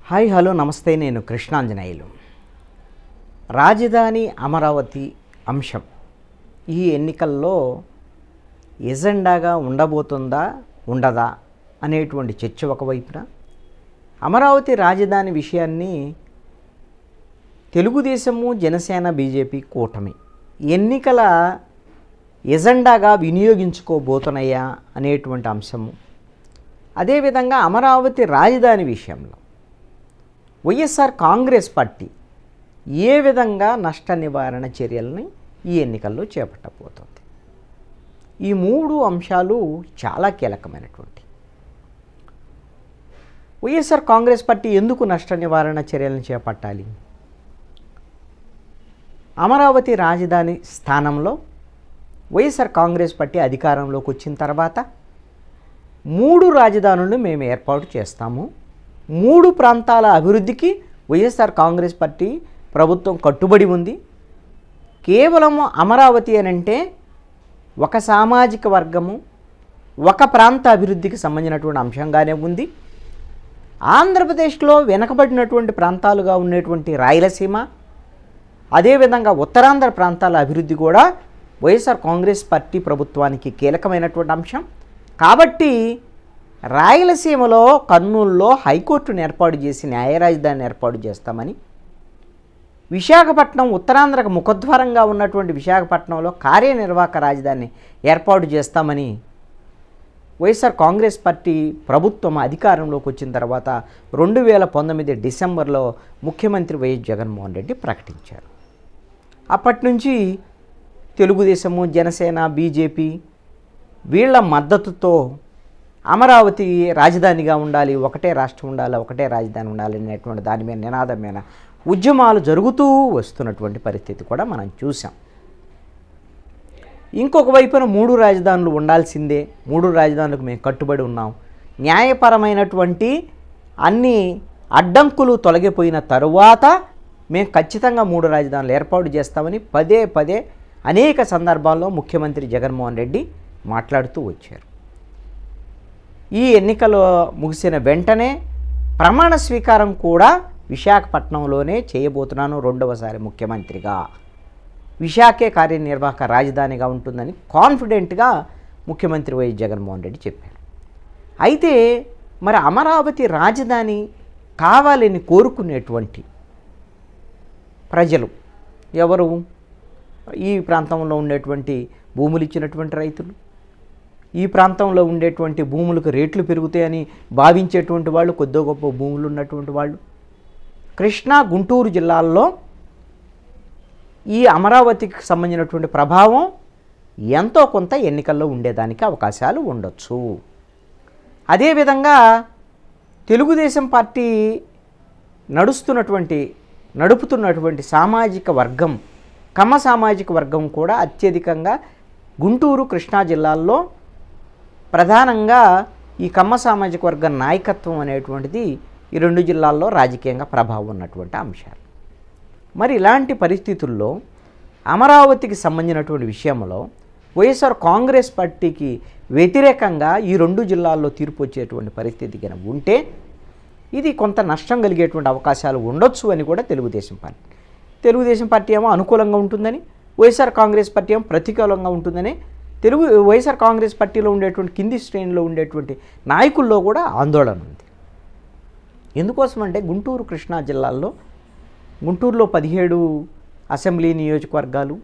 Hi hello నమస్తే, నేను కృష్ణాంజనేయులు. రాజధాని అమరావతి అంశం ఈ ఎన్నికల్లో ఎజెండాగా ఉండబోతుందా ఉండదా అనేటువంటి చర్చ ఒకవైపున, అమరావతి రాజధాని విషయాన్ని తెలుగుదేశము, జనసేన, బీజేపీ కూటమి ఎన్నికల ఎజెండాగా వినియోగించుకోబోతున్నాయా అనేటువంటి అంశము. అదేవిధంగా అమరావతి రాజధాని విషయంలో వైఎస్ఆర్ కాంగ్రెస్ పార్టీ ఏ విధంగా నష్ట నివారణ చర్యలని ఈ ఎన్నికల్లో చేపట్టబోతోంది. ఈ మూడు అంశాలు చాలా కీలకమైనటువంటి. వైఎస్ఆర్ కాంగ్రెస్ పార్టీ ఎందుకు నష్ట నివారణ చర్యలను చేపట్టాలి? అమరావతి రాజధాని స్థానంలో వైఎస్ఆర్ కాంగ్రెస్ పార్టీ అధికారంలోకి వచ్చిన తర్వాత 3 రాజధానులను మేము ఏర్పాటు చేస్తాము, 3 ప్రాంతాల అభివృద్ధికి వైఎస్ఆర్ కాంగ్రెస్ పార్టీ ప్రభుత్వం కట్టుబడి ఉంది. కేవలము అమరావతి అనంటే ఒక సామాజిక వర్గము, ఒక ప్రాంత అభివృద్ధికి సంబంధించినటువంటి అంశంగానే ఉంది. ఆంధ్రప్రదేశ్లో వెనకబడినటువంటి ప్రాంతాలుగా ఉన్నటువంటి రాయలసీమ, అదేవిధంగా ఉత్తరాంధ్ర ప్రాంతాల అభివృద్ధి కూడా వైఎస్ఆర్ కాంగ్రెస్ పార్టీ ప్రభుత్వానికి కీలకమైనటువంటి అంశం. కాబట్టి రాయలసీమలో కర్నూలులో హైకోర్టును ఏర్పాటు చేసి న్యాయ రాజధానిని ఏర్పాటు చేస్తామని, విశాఖపట్నం ఉత్తరాంధ్రకు ముఖద్వారంగా ఉన్నటువంటి విశాఖపట్నంలో కార్యనిర్వాహక రాజధానిని ఏర్పాటు చేస్తామని వైఎస్ఆర్ కాంగ్రెస్ పార్టీ ప్రభుత్వం అధికారంలోకి వచ్చిన తర్వాత 2019 డిసెంబర్లో ముఖ్యమంత్రి వైఎస్ జగన్మోహన్ రెడ్డి ప్రకటించారు. అప్పటి నుంచి తెలుగుదేశము, జనసేన, బీజేపీ వీళ్ళ మద్దతుతో అమరావతి రాజధానిగా ఉండాలి, ఒకటే రాష్ట్రం ఉండాలి, ఒకటే రాజధాని ఉండాలి అనేటువంటి దాని మీద నినాదమైన ఉద్యమాలు జరుగుతూ వస్తున్నటువంటి పరిస్థితి కూడా మనం చూసాం. ఇంకొక వైపున 3 రాజధానులు ఉండాల్సిందే, 3 రాజధానులకు మేము కట్టుబడి ఉన్నాం, న్యాయపరమైనటువంటి అన్ని అడ్డంకులు తొలగిపోయిన తరువాత మేము ఖచ్చితంగా 3 రాజధానులు ఏర్పాటు చేస్తామని పదే పదే అనేక సందర్భాల్లో ముఖ్యమంత్రి జగన్మోహన్ రెడ్డి మాట్లాడుతూ వచ్చారు. ఈ ఎన్నికలు ముగిసిన వెంటనే ప్రమాణ స్వీకారం కూడా విశాఖపట్నంలోనే చేయబోతున్నాను, 2వసారి ముఖ్యమంత్రిగా, విశాఖే కార్యనిర్వాహక రాజధానిగా ఉంటుందని కాన్ఫిడెంట్గా ముఖ్యమంత్రి వైఎస్ జగన్మోహన్ రెడ్డి చెప్పారు. అయితే మరి అమరావతి రాజధాని కావాలని కోరుకునేటువంటి ప్రజలు ఎవరు? ఈ ప్రాంతంలో ఉండేటువంటి భూములు ఇచ్చినటువంటి రైతులు, ఈ ప్రాంతంలో ఉండేటువంటి భూములకు రేట్లు పెరుగుతాయని భావించేటువంటి వాళ్ళు, కొద్ది గొప్ప భూములు ఉన్నటువంటి వాళ్ళు, కృష్ణా, గుంటూరు జిల్లాల్లో ఈ అమరావతికి సంబంధించినటువంటి ప్రభావం ఎంతో కొంత ఎన్నికల్లో ఉండేదానికి అవకాశాలు ఉండొచ్చు. అదేవిధంగా తెలుగుదేశం పార్టీ నడుపుతున్నటువంటి సామాజిక వర్గం, కమ్మ సామాజిక వర్గం కూడా అత్యధికంగా గుంటూరు, కృష్ణా జిల్లాల్లో ప్రధానంగా ఈ కమ్మ సామాజిక వర్గ నాయకత్వం అనేటువంటిది ఈ 2 జిల్లాల్లో రాజకీయంగా ప్రభావం ఉన్నటువంటి అంశాలు. మరి ఇలాంటి పరిస్థితుల్లో అమరావతికి సంబంధించినటువంటి విషయంలో వైఎస్ఆర్ కాంగ్రెస్ పార్టీకి వ్యతిరేకంగా ఈ 2 జిల్లాల్లో తీర్పు వచ్చేటువంటి పరిస్థితి కనుక ఉంటే ఇది కొంత నష్టం కలిగేటువంటి అవకాశాలు ఉండొచ్చు అని కూడా తెలుగుదేశం పార్టీ ఏమో అనుకూలంగా ఉంటుందని, వైఎస్ఆర్ కాంగ్రెస్ పార్టీ ఏమో ప్రతికూలంగా ఉంటుందని వైఎస్ఆర్ కాంగ్రెస్ పార్టీలో ఉండేటువంటి కింది శ్రేణిలో ఉండేటువంటి నాయకుల్లో కూడా ఆందోళన ఉంది. ఎందుకోసమంటే గుంటూరు, కృష్ణా జిల్లాల్లో, గుంటూరులో 17 అసెంబ్లీ నియోజకవర్గాలు,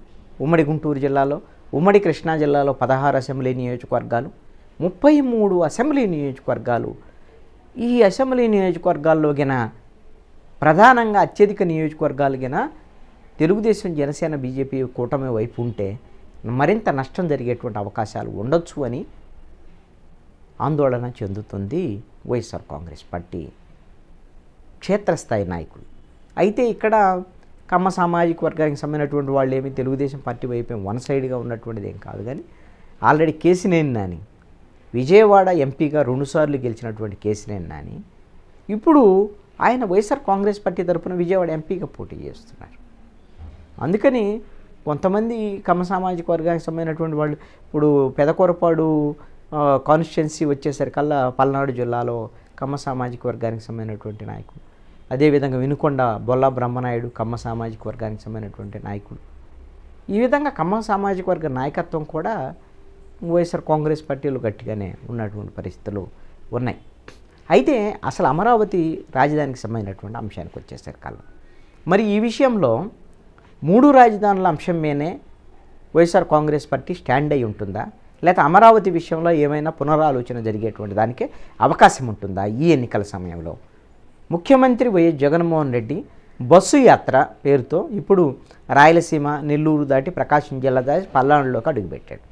ఉమ్మడి గుంటూరు జిల్లాలో, ఉమ్మడి కృష్ణా జిల్లాలో 16 అసెంబ్లీ నియోజకవర్గాలు, 33 అసెంబ్లీ నియోజకవర్గాలు. ఈ అసెంబ్లీ నియోజకవర్గాల్లో గిన ప్రధానంగా అత్యధిక నియోజకవర్గాలు గిన తెలుగుదేశం, జనసేన, బీజేపీ కూటమి వైపు ఉంటే మరింత నష్టం జరిగేటువంటి అవకాశాలు ఉండొచ్చు అని ఆందోళన చెందుతుంది వైఎస్ఆర్ కాంగ్రెస్ పార్టీ క్షేత్రస్థాయి నాయకులు. అయితే ఇక్కడ కమ్మ సామాజిక వర్గానికి సంబంధించినటువంటి వాళ్ళు ఏమి తెలుగుదేశం పార్టీ వైపు వన్ సైడ్గా ఉన్నటువంటిది ఏం కాదు. కానీ ఆల్రెడీ కేశినేని నాని, విజయవాడ ఎంపీగా 2 సార్లు గెలిచినటువంటి కేశినేని నాని ఇప్పుడు ఆయన వైఎస్ఆర్ కాంగ్రెస్ పార్టీ తరఫున విజయవాడ ఎంపీగా పోటీ చేస్తున్నారు. అందుకని కొంతమంది కమ్మ సామాజిక వర్గానికి సంబంధించినటువంటి వాళ్ళు ఇప్పుడు పెదకూరపాడు కాన్స్టిట్యున్సీ వచ్చేసరికల్లా పల్నాడు జిల్లాలో కమ్మ సామాజిక వర్గానికి సంబంధించినటువంటి నాయకులు అదేవిధంగా వినుకొండ బొల్లా బ్రహ్మనాయుడు కమ్మ సామాజిక వర్గానికి సంబంధించినటువంటి నాయకుడు. ఈ విధంగా కమ్మ సామాజిక వర్గ నాయకత్వం కూడా వైఎస్ఆర్ కాంగ్రెస్ పార్టీలో గట్టిగానే ఉన్నటువంటి పరిస్థితులు ఉన్నాయి. అయితే అసలు అమరావతి రాజధానికి సంబంధించినటువంటి అంశానికి వచ్చేసరికల్లా మరి ఈ విషయంలో 3 రాజధానుల అంశం మీదనే వైఎస్ఆర్ కాంగ్రెస్ పార్టీ స్టాండ్ అయి ఉంటుందా, లేకపోతే అమరావతి విషయంలో ఏమైనా పునరాలోచన జరిగేటువంటి దానికి అవకాశం ఉంటుందా? ఈ ఎన్నికల సమయంలో ముఖ్యమంత్రి వైఎస్ జగన్మోహన్ రెడ్డి బస్సు యాత్ర పేరుతో ఇప్పుడు రాయలసీమ, నెల్లూరు దాటి ప్రకాశం జిల్లా దాటి పల్నాడులోకి అడుగుపెట్టాడు.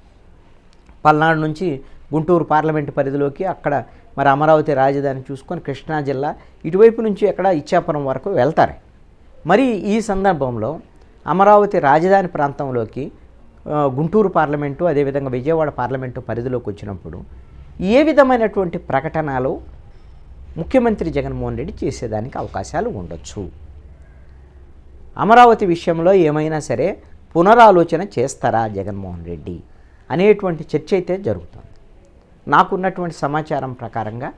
పల్నాడు నుంచి గుంటూరు పార్లమెంటు పరిధిలోకి, అక్కడ మరి అమరావతి రాజధాని చూసుకొని కృష్ణా జిల్లా ఇటువైపు నుంచి ఎక్కడ ఇచ్చాపురం వరకు వెళ్తారు. మరి ఈ సందర్భంలో అమరావతి రాజధాని ప్రాంతంలోకి గుంటూరు పార్లమెంటు అదేవిధంగా విజయవాడ పార్లమెంటు పరిధిలోకి వచ్చినప్పుడు ఏ విధమైనటువంటి ప్రకటనలు ముఖ్యమంత్రి జగన్మోహన్ రెడ్డి చేసేదానికి అవకాశాలు ఉండొచ్చు? అమరావతి విషయంలో ఏమైనా సరే పునరాలోచన చేస్తారా జగన్మోహన్ రెడ్డి అనేటువంటి చర్చ అయితే జరుగుతుంది. నాకున్నటువంటి సమాచారం ప్రకారంగా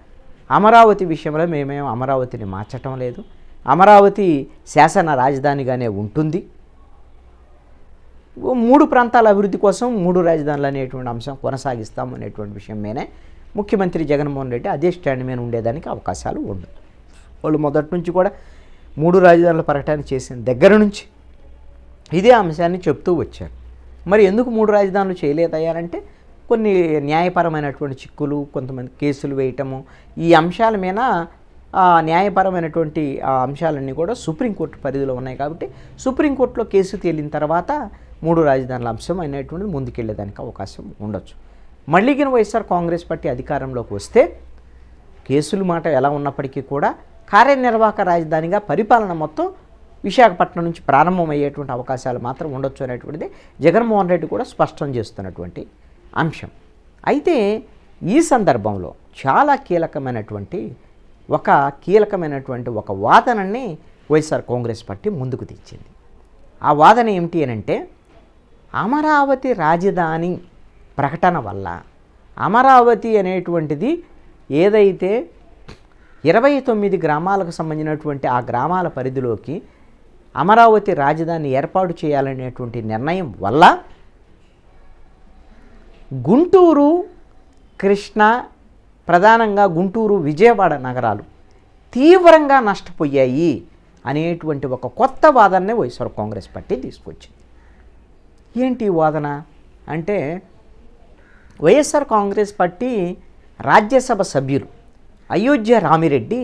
అమరావతి విషయంలో మేమేం అమరావతిని మార్చటం లేదు, అమరావతి శాసన రాజధానిగానే ఉంటుంది. 3 ప్రాంతాల అభివృద్ధి కోసం 3 రాజధానులు అనేటువంటి అంశం కొనసాగిస్తాం అనేటువంటి విషయం మీదే ముఖ్యమంత్రి జగన్మోహన్ రెడ్డి అదే స్టాండ్ మీద ఉండేదానికి అవకాశాలు ఉండవు. వాళ్ళు మొదటి నుంచి కూడా 3 రాజధానుల ప్రకటన చేసిన దగ్గర నుంచి ఇదే అంశాన్ని చెప్తూ వచ్చారు. మరి ఎందుకు 3 రాజధానులు చేయలేదయ్యారంటే కొన్ని న్యాయపరమైనటువంటి చిక్కులు, కొంతమంది కేసులు వేయటము, ఈ అంశాల మీద న్యాయపరమైనటువంటి అంశాలన్నీ కూడా సుప్రీంకోర్టు పరిధిలో ఉన్నాయి. కాబట్టి సుప్రీంకోర్టులో కేసు తేలిన తర్వాత 3 రాజధానుల అంశం అనేటువంటిది ముందుకెళ్ళేదానికి అవకాశం ఉండొచ్చు. మళ్ళీ గిన వైఎస్ఆర్ కాంగ్రెస్ పార్టీ అధికారంలోకి వస్తే కేసులు మాట ఎలా ఉన్నప్పటికీ కూడా కార్యనిర్వాహక రాజధానిగా పరిపాలన మొత్తం విశాఖపట్నం నుంచి ప్రారంభమయ్యేటువంటి అవకాశాలు మాత్రం ఉండొచ్చు అనేటువంటిది జగన్మోహన్ రెడ్డి కూడా స్పష్టం చేస్తున్నటువంటి అంశం. అయితే ఈ సందర్భంలో చాలా కీలకమైనటువంటి ఒక వాదనని వైఎస్ఆర్ కాంగ్రెస్ పార్టీ ముందుకు తెచ్చింది. ఆ వాదన ఏమిటి అని అంటే, అమరావతి రాజధాని ప్రకటన వల్ల అమరావతి అనేటువంటిది ఏదైతే 29 గ్రామాలకు సంబంధించినటువంటి ఆ గ్రామాల పరిధిలోకి అమరావతి రాజధాని ఏర్పాటు చేయాలనేటువంటి నిర్ణయం వల్ల గుంటూరు, కృష్ణా, ప్రధానంగా గుంటూరు, విజయవాడ నగరాలు తీవ్రంగా నష్టపోయాయి అనేటువంటి ఒక కొత్త వాదననే వైఎస్ఆర్ కాంగ్రెస్ పార్టీ తీసుకొచ్చింది. ఏంటి వాదన అంటే, వైఎస్ఆర్ కాంగ్రెస్ పార్టీ రాజ్యసభ సభ్యులు అయోధ్య రామిరెడ్డి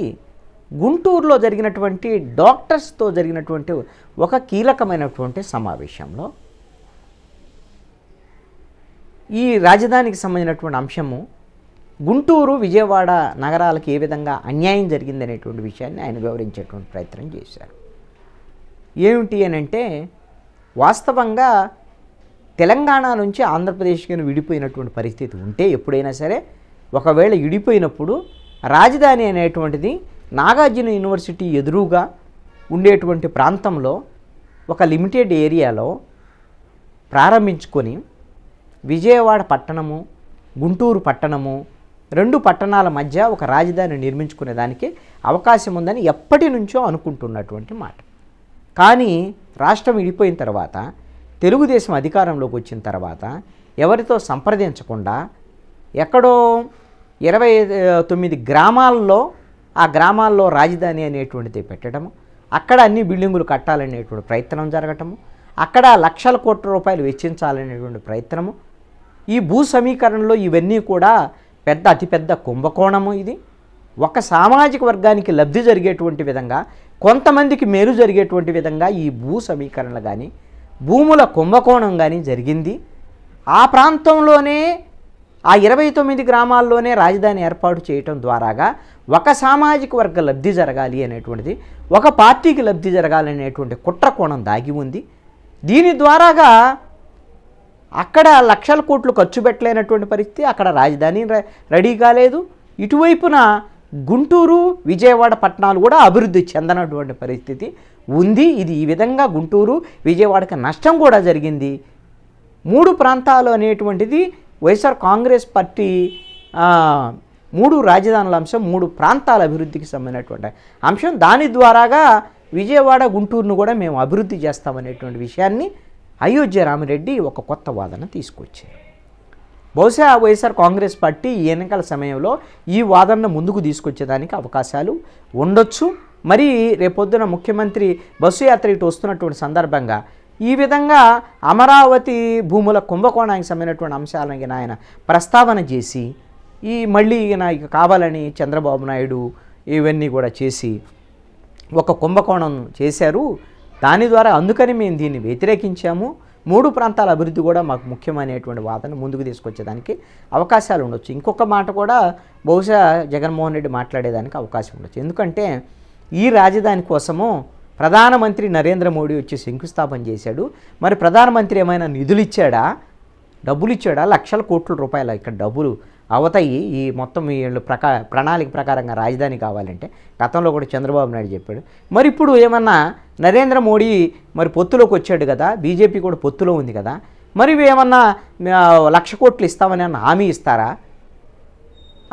గుంటూరులో జరిగినటువంటి డాక్టర్స్తో జరిగినటువంటి ఒక కీలకమైనటువంటి సమావేశంలో ఈ రాజధానికి సంబంధించినటువంటి అంశము గుంటూరు, విజయవాడ నగరాలకు ఏ విధంగా అన్యాయం జరిగిందనేటువంటి విషయాన్ని ఆయన వివరించేటువంటి ప్రయత్నం చేశారు. ఏమిటి అని అంటే, వాస్తవంగా తెలంగాణ నుంచి ఆంధ్రప్రదేశ్కి విడిపోయినటువంటి పరిస్థితి ఉంటే ఎప్పుడైనా సరే ఒకవేళ విడిపోయినప్పుడు రాజధాని అనేటువంటిది నాగార్జున యూనివర్సిటీ ఎదురుగా ఉండేటువంటి ప్రాంతంలో ఒక లిమిటెడ్ ఏరియాలో ప్రారంభించుకొని విజయవాడ పట్టణము, గుంటూరు పట్టణము 2 పట్టణాల మధ్య ఒక రాజధాని నిర్మించుకునే దానికి అవకాశం ఉందని ఎప్పటి నుంచో అనుకుంటున్నటువంటి మాట. కానీ రాష్ట్రం విడిపోయిన తర్వాత, తెలుగుదేశం అధికారంలోకి వచ్చిన తర్వాత ఎవరితో సంప్రదించకుండా ఎక్కడో 29 గ్రామాల్లో ఆ గ్రామాల్లో రాజధాని అనేటువంటిది పెట్టడము, అక్కడ అన్ని బిల్డింగులు కట్టాలనేటువంటి ప్రయత్నం జరగటము, అక్కడ లక్షల కోట్ల రూపాయలు వెచ్చించాలనేటువంటి ప్రయత్నము, ఈ భూ సమీకరణలో ఇవన్నీ కూడా అతిపెద్ద కుంభకోణము. ఇది ఒక సామాజిక వర్గానికి లబ్ధి జరిగేటువంటి విధంగా, కొంతమందికి మేలు జరిగేటువంటి విధంగా ఈ భూ సమీకరణలు కానీ భూముల కుంభకోణం కానీ జరిగింది. ఆ ప్రాంతంలోనే ఆ 29 గ్రామాల్లోనే రాజధాని ఏర్పాటు చేయటం ద్వారాగా ఒక సామాజిక వర్గ లబ్ధి జరగాలి అనేటువంటిది, ఒక పార్టీకి లబ్ధి జరగాలనేటువంటి కుట్ర కోణం దాగి ఉంది. దీని ద్వారాగా అక్కడ లక్షల కోట్లు ఖర్చు పెట్టలేనటువంటి పరిస్థితి, అక్కడ రాజధాని రెడీ కాలేదు. ఇటువైపున గుంటూరు, విజయవాడ పట్టణాలు కూడా అభివృద్ధి చెందనటువంటి పరిస్థితి ఉంది. ఇది ఈ విధంగా గుంటూరు, విజయవాడకి నష్టం కూడా జరిగింది. 3 ప్రాంతాలు అనేటువంటిది వైఎస్ఆర్ కాంగ్రెస్ పార్టీ 3 రాజధానుల అంశం 3 ప్రాంతాల అభివృద్ధికి సంబంధించినటువంటి అంశం. దాని ద్వారాగా విజయవాడ గుంటూరును కూడా మేము అభివృద్ధి చేస్తామనేటువంటి విషయాన్ని అయోధ్య రామిరెడ్డి ఒక కొత్త వాదన తీసుకొచ్చారు. బహుశా వైఎస్ఆర్ కాంగ్రెస్ పార్టీ ఈ ఎన్నికల సమయంలో ఈ వాదనను ముందుకు తీసుకొచ్చేదానికి అవకాశాలు ఉండొచ్చు. మరి రేపొద్దున ముఖ్యమంత్రి బస్సు యాత్ర ఇటు వస్తున్నటువంటి సందర్భంగా ఈ విధంగా అమరావతి భూముల కుంభకోణానికి సంబంధించినటువంటి అంశాలను ఆయన ప్రస్తావన చేసి మళ్ళీ ఇక కావాలని చంద్రబాబు నాయుడు ఇవన్నీ కూడా చేసి ఒక కుంభకోణం చేశారు. దాని ద్వారా అందుకని మేము దీన్ని వ్యతిరేకించాము. 3 ప్రాంతాల అభివృద్ధి కూడా మాకు ముఖ్యమైనటువంటి వాదన ముందుకు తీసుకొచ్చేదానికి అవకాశాలు ఉండొచ్చు. ఇంకొక మాట కూడా బహుశా జగన్మోహన్ రెడ్డి మాట్లాడేదానికి అవకాశం ఉండొచ్చు. ఎందుకంటే ఈ రాజధాని కోసము ప్రధానమంత్రి నరేంద్ర మోడీ వచ్చి శంకుస్థాపన చేశాడు. మరి ప్రధానమంత్రి ఏమైనా నిధులు ఇచ్చాడా, డబ్బులు ఇచ్చాడా? లక్షల కోట్ల రూపాయలు ఇక్కడ డబ్బులు అవతాయి. ఈ మొత్తం వీళ్ళు ప్రణాళిక ప్రకారంగా రాజధాని కావాలంటే గతంలో కూడా చంద్రబాబు నాయుడు చెప్పాడు. మరి ఇప్పుడు ఏమన్నా నరేంద్ర మోడీ మరి పొత్తులోకి వచ్చాడు కదా, బీజేపీ కూడా పొత్తులో ఉంది కదా, మరి ఏమన్నా 1,00,000 కోట్లు ఇస్తామని అన్న హామీ ఇస్తారా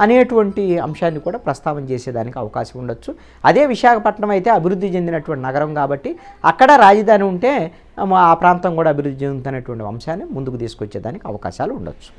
అనేటువంటి అంశాన్ని కూడా ప్రస్తావన చేసేదానికి అవకాశం ఉండొచ్చు. అదే విశాఖపట్నం అయితే అభివృద్ధి చెందినటువంటి నగరం కాబట్టి అక్కడ రాజధాని ఉంటే ఆ ప్రాంతం కూడా అభివృద్ధి చెందుతున్నటువంటి అంశాన్ని ముందుకు తీసుకొచ్చేదానికి అవకాశాలు ఉండొచ్చు.